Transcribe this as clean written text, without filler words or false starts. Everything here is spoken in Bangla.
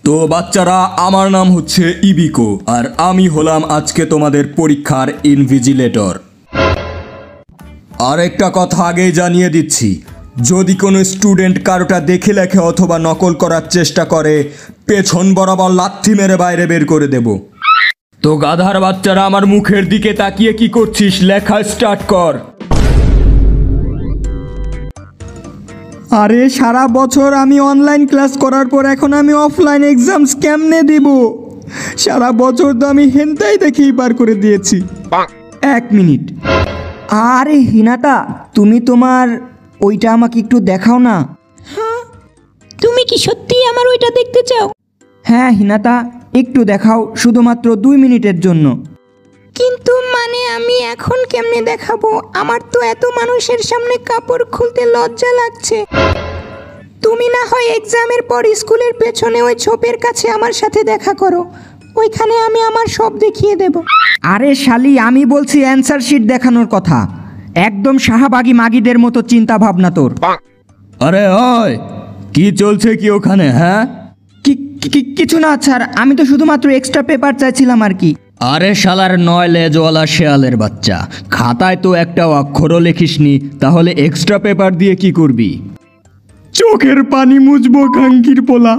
তো বাচ্চারা, আমার নাম হচ্ছে ইবিকো আর আমি হলাম আজকে তোমাদের পরীক্ষার ইনভিজিলেটর। আর একটা কথা আগেই জানিয়ে দিচ্ছি, যদি কোনো স্টুডেন্ট কারোটা দেখে লেখে অথবা নকল করার চেষ্টা করে, পেছন বরাবর লাথি মেরে বাইরে বের করে দেব। তো গাধার বাচ্চারা, আমার মুখের দিকে তাকিয়ে কি করছিস? লেখা স্টার্ট কর। আরে সারা বছর আমি অনলাইন ক্লাস করার পর এখন আমি অফলাইন এক্সামস কেমনে দিব? সারা বছর তো আমি হেনতাই দেখেই পার করে দিয়েছি। 1 মিনিট। আরে হিনাতা, তুমি তোমার ওইটা আমাকে একটু দেখাও না। হ্যাঁ, তুমি কি সত্যিই আমার ওইটা দেখতে চাও? হ্যাঁ হিনাতা, একটু দেখাও, শুধুমাত্র 2 মিনিটের জন্য। কিন্তু মানে আমি এখন কেমনে দেখাবো? আমার তো এত মানুষের সামনে কাপড় খুলতে লজ্জা লাগছে। তুমি না হয় এক্সামের পর স্কুলের পেছনে ওই ছোপের কাছে আমার সাথে দেখা করো, ওইখানে আমি আমার সব দেখিয়ে দেব। আরে শালি, আমি বলছি অ্যান্সার শিট দেখানোর কথা। একদম শাহবাগী মাগিদের মতো চিন্তা ভাবনা তোর। আরে ওই, কি চলছে কি ওখানে? হ্যাঁ, কিছু না স্যার, আমি তো শুধুমাত্র এক্সট্রা পেপার চাইছিলাম আর কি। আরে শালার 9 লেজওয়ালা শেয়ালের বাচ্চা, খাতায় তো একটা অক্ষরও লেখিসনি, তাহলে এক্সট্রা পেপার দিয়ে কি করবি? চোখের পানি মুছবো কাঙ্কির পোলা।